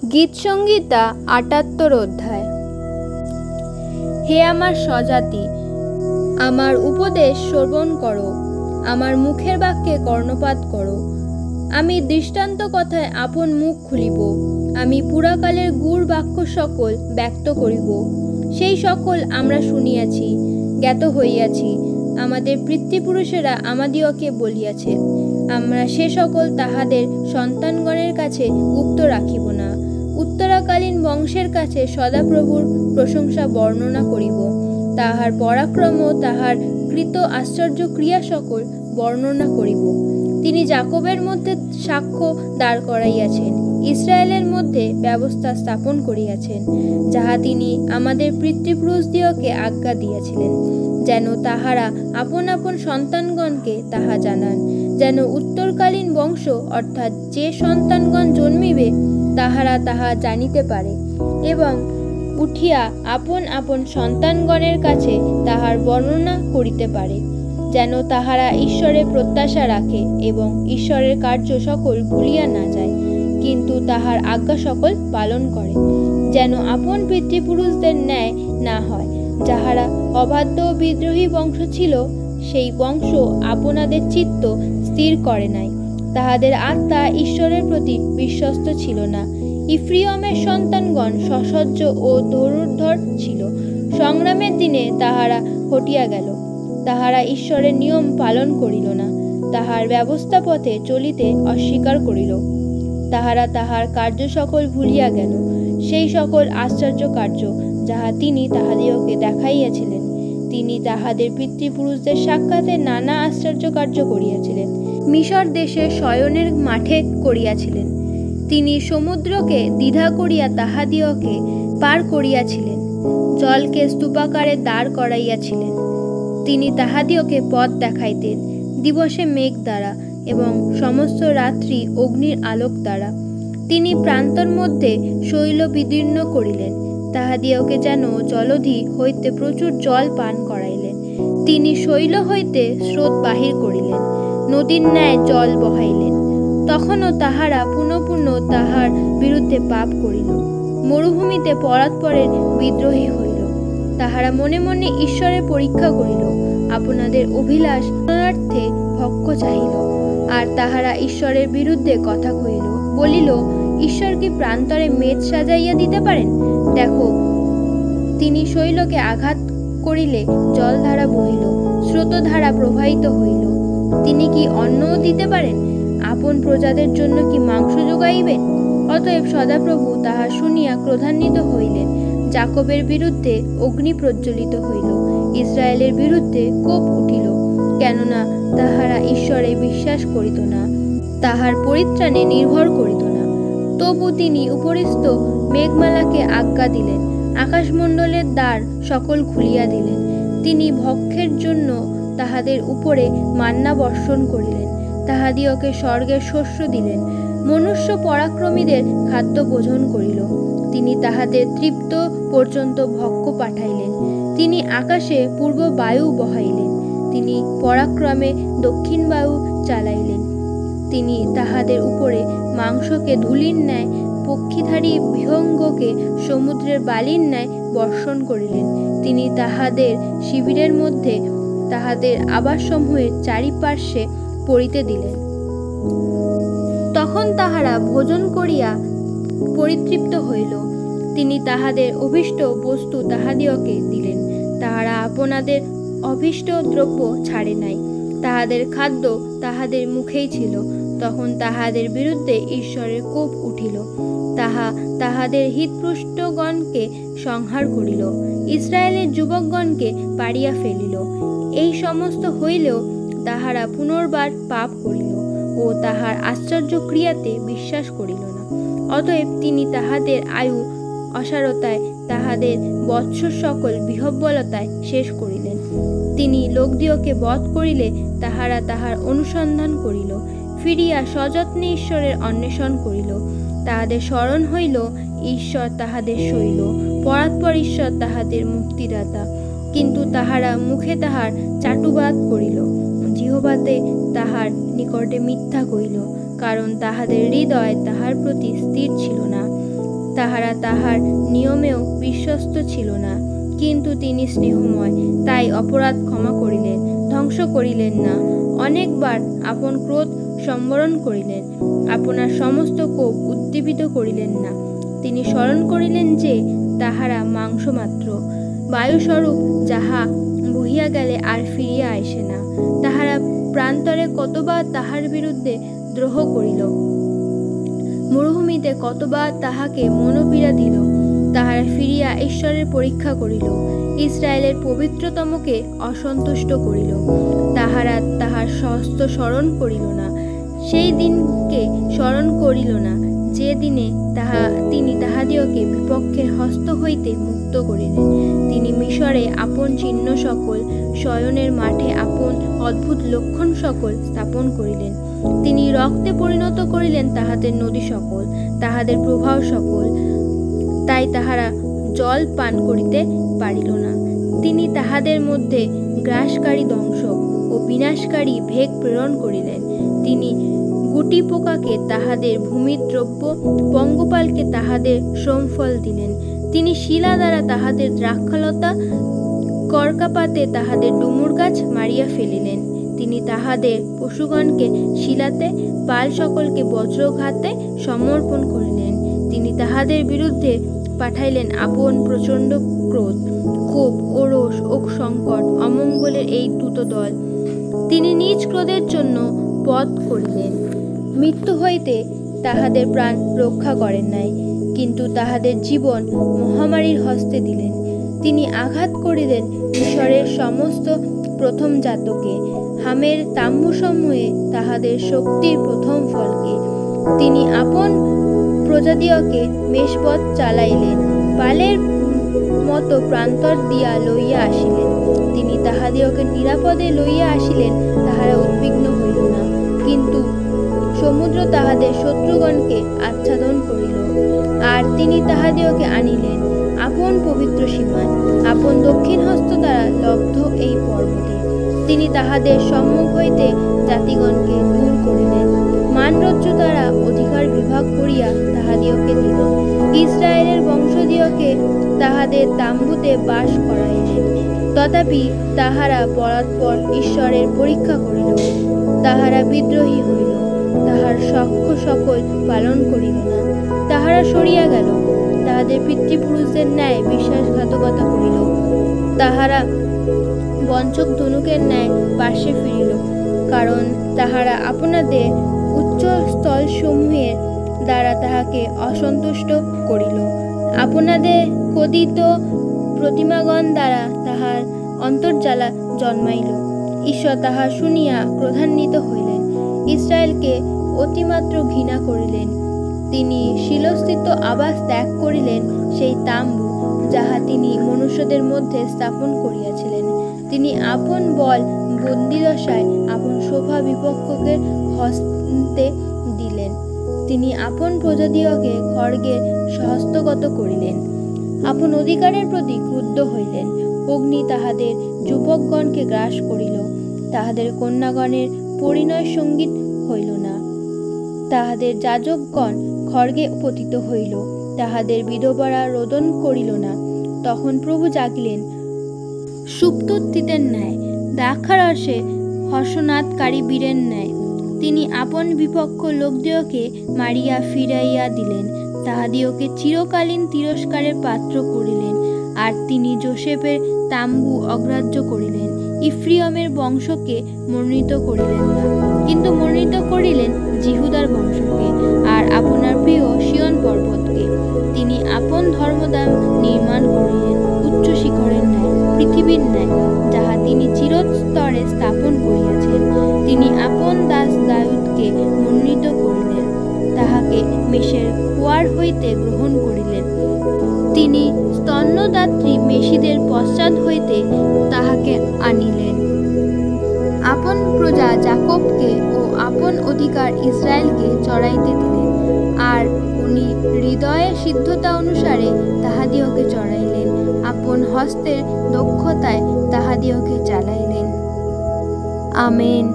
গীতসংহিতা ৭৮ অধ্যায়। হে আমার স্বজাতি, আমার উপদেশ শ্রবণ করো, আমার মুখের বাক্যে কর্ণপাত করো। আমি দৃষ্টান্ত কথায় আপন মুখ খুলিব, আমি পুরাকালের গূঢ় বাক্য সকল ব্যক্ত করিব। সেই সকল আমরা শুনিয়াছি, জ্ঞাত হইয়াছি, আমাদের পিতৃপুরুষেরা আমাদিওকে বলিয়াছে। আমরা সে সকল তাহাদের সন্তানগণের কাছে গুপ্ত রাখিব না। উত্তরাকালীন বংশের কাছে সদাপ্রভুর প্রশংসা বর্ণনা করিব, তাহার পরাক্রম ও তাহার কৃত আশ্চর্য ক্রিয়া সকল বর্ণনা করিব। তিনি যাকবের মধ্যে সাক্ষ্য দাঁড় করাইয়াছেন, ইসরায়েলের মধ্যে ব্যবস্থা স্থাপন করিয়াছেন, যাহা তিনি আমাদের পিতৃপুরুষদিওকে আজ্ঞা দিয়াছিলেন, যেন তাহারা আপন আপন সন্তানগণকে তাহা জানান, যেন উত্তরকালীন বংশ অর্থাৎ যে সন্তানগণ জন্মিবে তাহারা তাহা জানিতে পারে এবং উঠিয়া আপন আপন সন্তানগণের কাছে তাহার বর্ণনা করিতে পারে, যেন তাহারা ঈশ্বরের প্রত্যাশা রাখে এবং ঈশ্বরের কার্য সকল ভুলিয়া না যায়, কিন্তু তাহার আজ্ঞা সকল পালন করে, যেন আপন পিতৃপুরুষদের ন্যায় না হয়, যাহারা অবাধ্য ও বিদ্রোহী বংশ ছিল। সেই বংশ আপনাদের চিত্ত স্থির করে নাই, তাহাদের আত্মা ঈশ্বরের প্রতি বিশ্বস্ত ছিল না। ইফ্রিয়মের সন্তানগণ সসহ্য ও ধনুর্ধর ছিল, সংগ্রামের দিনে তাহারা হটিয়া গেল, তাহারা ঈশ্বরের নিয়ম পালন করিল না, তাহার ব্যবস্থা পথে চলিতে অস্বীকার করিল, তাহারা তাহার কার্য সকল ভুলিয়া গেল, সেই সকল আশ্চর্য কার্য যাহা তিনি তাহাদিওকে দেখাইয়াছিলেন। তিনি তাহাদের পিতৃপুরুষদের সাক্ষাতে নানা আশ্চর্য কার্য করিয়াছিলেন, মিশর দেশে শয়নের মাঠে করিয়াছিলেন। তিনি সমুদ্রকে দ্বিধা করিয়া তাহাদিওকে পার করিয়াছিলেন, জলকে স্তূপাকারে দাঁড় করাইয়াছিলেন। তিনি তাহাদিওকে পথ দেখাইতেন, দিবসে মেঘ দ্বারা এবং সমস্ত রাত্রি অগ্নির আলোক দ্বারা। তিনি প্রান্তর মধ্যে শৈল বিদীর্ণ করিলেন, তাহাদিওকে যেন জলধি হইতে প্রচুর জল পান করাইলেন। তিনি শৈল হইতে স্রোত বাহির করিলেন, নদীর ন্যায় জল বহাইলেন। তখনও তাহারা পুনঃ পুনঃ তাহার বিরুদ্ধে পাপ করিল, মরুভূমিতে পরাৎপরের বিদ্রোহী হইল। তাহারা মনে মনে ঈশ্বরের পরীক্ষা করিল, আপনাদের অভিলাষ পূরণার্থে ভক্ষ চাহিল। আর তাহারা ঈশ্বরের বিরুদ্ধে কথা কহিল, বলিল, ঈশ্বর কি প্রান্তরে মেদ সাজাইয়া দিতে পারেন? দেখো, তিনি শৈলকে আঘাত করিলে জলধারা বহিল, স্রোতধারা প্রবাহিত হইল। তিনি কি অন্নও দিতে পারেন? আপন প্রজাদের জন্য কি মাংস যোগাইবেন? অতএব সদাপ্রভু তাহা শুনিয়া ক্রোধান্বিত হইলেন, যাকবের বিরুদ্ধে অগ্নি প্রজ্বলিত হইল, ইসরায়েলের বিরুদ্ধে কোপ উঠিল, কেননা তাহারা ঈশ্বরে বিশ্বাস করিত না, তাহার পরিত্রাণে নির্ভর করিত না। তবু তিনি উপরিস্থ মেঘমালাকে আজ্ঞা দিলেন, আকাশমণ্ডলের দ্বার সকল খুলিয়া দিলেন। তিনি ভক্ষের জন্য তাহাদের উপরে মান্না বর্ষণ করিলেন, তাহাদিওকে স্বর্গের শস্য দিলেন, মনুষ্য পরাক্রমীদের খাদ্য ভোজন করিল। তিনি তাহাদের তৃপ্ত পর্যন্ত ভক্ষ পাঠাইলেন। তিনি আকাশে পূর্ব বায়ু বহাইলেন, তিনি পরাক্রমে দক্ষিণ বায়ু চালাইলেন। তিনি তাহাদের উপরে মাংসকে ধূলির ন্যায়, পক্ষীধারী বিহঙ্গকে সমুদ্রের বালির ন্যায় বর্ষণ করিলেন। তিনি তাহাদের শিবিরের মধ্যে তাহাদের আবাসসমূহের চারিপার্শ্বে পড়িতে দিলেন। তখন তাহারা ভোজন করিয়া পরিতৃপ্ত হইল। তিনি তাহাদের অভীষ্ট বস্তু তাহাদিওকে দিলেন, তাহারা আপনাদের অভীষ্ট দ্রব্য ছাড়ে নাই, তাহাদের খাদ্য তাহাদের মুখেই ছিল। তখন তাহাদের বিরুদ্ধে ঈশ্বরের কোপ উঠিল, তাহা তাহাদের হিতপুষ্টগণকে সংহার করিল, ইসরায়েলের যুবকগণকে পাড়িয়া ফেলিল। এই সমস্ত হইলেও তাহারা পুনর্বার পাপ করিল ও তাহার আশ্চর্য ক্রিয়াতে বিশ্বাস করিল না। অতএব তিনি তাহাদের আয়ু অসারতায়, তাহাদের বৎসর সকল বিহ্বলতায় শেষ করিলেন। তিনি লোকদিওকে বধ করিলে তাহারা তাহার অনুসন্ধান করিল, ফিরিয়া সযত্নে ঈশ্বরের অন্বেষণ করিল। তাহাদের স্মরণ হইল, ঈশ্বর তাহাদের শৈল, পরাৎপর ঈশ্বর তাহাদের মুক্তিদাতা। কিন্তু তাহারা মুখে তাহার চাটুবাদ করিল, জিহ্বাতে তাহার নিকটে মিথ্যা কহিল, কারণ তাহাদের হৃদয় তাহার প্রতি স্থির ছিল না। তাহারা তাহার নিয়মেও বিশ্বস্ত ছিল না। কিন্তু তিনি স্নেহময়, তাই অপরাধ ক্ষমা করিলেন, ধ্বংস করিলেন না। অনেকবার আপন ক্রোধ সম্বরণ করিলেন, আপনার সমস্ত কোপ উদ্দীপিত করিলেন না। তিনি স্মরণ করিলেন যে তাহারা মাংস মাত্র, বায়ুস্বরূপ, যাহা বহিয়া গেলে আর ফিরিয়া আসে না। তাহারা প্রান্তরে কতবার তাহার বিরুদ্ধে দ্রোহ করিল, মরুভূমিতে কতবার তাহাকে মনোপীড়া দিল। তাহারা ফিরিয়া ঈশ্বরের পরীক্ষা করিল, ইসরায়েলের পবিত্রতমকে অসন্তুষ্ট করিল। তাহারা তাহার হস্ত স্মরণ করিল না, সেই দিনকে স্মরণ করিল না যে দিনে তিনি তাহাদিওকে বিপক্ষের হস্ত হইতে মুক্ত করিলেন। তিনি মিশরে আপন চিহ্ন সকল, শয়নের মাঠে আপন অদ্ভুত লক্ষণ সকল স্থাপন করিলেন। তিনি রক্তে পরিণত করিলেন তাহাদের নদী সকল, তাহাদের প্রবাহ সকল, তাই তাহারা জল পান করিতে পারিল না। তিনি তাহাদের মধ্যে গ্রাসকারী দংশক ও বিনাশকারী ভেগ প্রেরণ করিলেন। তিনি গুটি পোকাকে তাহাদের ভূমির দ্রব্য, পঙ্গপালকে তাহাদের শ্রমফল দিলেন। তিনি শিলা দ্বারা তাহাদের দ্রাক্ষালতা, করকাপাতে তাহাদের ডুমুর গাছ মারিয়া ফেলিলেন। তিনি তাহাদের পশুগণকে শিলাতে, পাল সকলকে বজ্রঘাতে সমর্পণ করিলেন। তিনি তাহাদের বিরুদ্ধে পাঠাইলেন আপন প্রচণ্ড ক্রোধ, কোপ ও রোষ ও সংকট, অমঙ্গলের এই দ্রুত দল। তিনি নিজ ক্রোধের জন্য পথ করিলেন, মৃত্যু হইতে তাহাদের প্রাণ রক্ষা করেন নাই, কিন্তু তাহাদের জীবন মহামারীর হস্তে দিলেন। তিনি আঘাত করিলেন মিশরের সমস্ত প্রথম জাতকে, হামের তাম্বুসমূহে তাহাদের শক্তির প্রথম ফলকে। তিনি আপন প্রজাদিওকে মেষপথ চালাইলেন, পালের মতো প্রান্তর দিয়া লইয়া আসিলেন। তিনি তাহাদিওকে নিরাপদে লইয়া আসিলেন, তাহারা উদ্বিগ্ন হইল না। কিন্তু সমুদ্র তাহাদের শত্রুগণকে আচ্ছাদন করিল, আর তিনি তাহাদিওকে আনিলেন আপন পবিত্র সীমায়, আপন দক্ষিণ হস্ত দ্বারা লব্ধ এই পর্বতে। তিনি তাহাদের সম্মুখ হইতে জাতিগণকে দূর করিলেন, মানরজ্জু দ্বারা অধিকার বিভাগ করিয়া তাহাদিওকে দিলেন। ইসরায়েলের বংশদিওকে তাহাদের তাম্বুতে বাস করাইলেন। তথাপি তাহারা পরস্পর ঈশ্বরের পরীক্ষা করিল, তাহারা বিদ্রোহী হইল, তাহার সাক্ষ্য সকল পালন করিল না। তাহারা সরিয়া গেল, তাহাদের পিতৃপুরুষদের ন্যায় বিশ্বাসঘাতকতা করিল। তাহারা বঞ্চক ধনুকের ন্যায় পার্শ্বে ফিরিল, কারণ তাহারা আপনাদের উচ্চ স্থলসমূহের দ্বারা তাহাকে অসন্তুষ্ট করিল। আপনাদের খোদিত প্রতিমাগণ দ্বারা তাহার অন্তর্জ্বালা জন্মাইল। ঈশ্বর তাহা শুনিয়া ক্রোধান্বিত হইলেন, ইসরায়েলকে অতিমাত্র ঘৃণা করিলেন। তিনি শিলস্থিত আবাস ত্যাগ করিলেন, সেই তাম্বু যাহা তিনি মনুষ্যদের মধ্যে স্থাপন করিয়াছিলেন। তিনি আপন বল বন্দিদশায় আপন শোভা বিপক্ষকে হস্তে দিলেন। তিনি আপন প্রজাদিওকে খড়গে হস্তগত করিলেন, আপন অধিকারের প্রতি ক্রুদ্ধ হইলেন। অগ্নি তাহাদের যুবকগণকে গ্রাস করিল, তাহাদের কন্যাগণের পরিণয় সঙ্গীত হইল না। তাহাদের যাজকগণ খড়গে পতিত হইল, তাহাদের বিধবারা রোদন করিল না। তখন প্রভু জাগিলেন সুপ্তোত্থিতের ন্যায়, দ্রাক্ষারসে হর্ষনাদকারী বীরের ন্যায়। তিনি আপন বিপক্ষ লোকদিওকে মারিয়া ফিরাইয়া দিলেন, তাহাদিওকে চিরকালীন তিরস্কারের পাত্র করিলেন। আর তিনি যোসেফের তাম্বু অগ্রাহ্য করিলেন, ইফ্রিয়মের বংশকে মনোনীত করিলেন না, কিন্তু মনোনীত করিলেন জিহুদার বংশকে আর আপনার প্রিয় সিয়ন পর্বতকে। তিনি আপন ধর্মদাম নির্মাণ করিলেন উচ্চ শিখরের ন্যায়, পৃথিবীর ন্যায়, যাহা তিনি চিরস্তরে স্থাপন করিয়াছেন। তিনি আপন দাস দাউদকে মনোনীত করিলেন, তাহাকে মেষের খোয়ার হইতে গ্রহণ করিলেন। তিনি স্তন্যদাত্রী মেষীদের পশ্চাৎ হইতে তাহাকে আনিলেন। আপন প্রজা যাকবকে ও আপন অধিকার ইসরায়েলকে চড়াইতে দিলেন, আর উনি হৃদয়ের সিদ্ধতা অনুসারে তাহাদিওকে চড়াইলেন, আপন হস্তের দক্ষতায় তাহাদিওকে চালাইলেন। আমেন।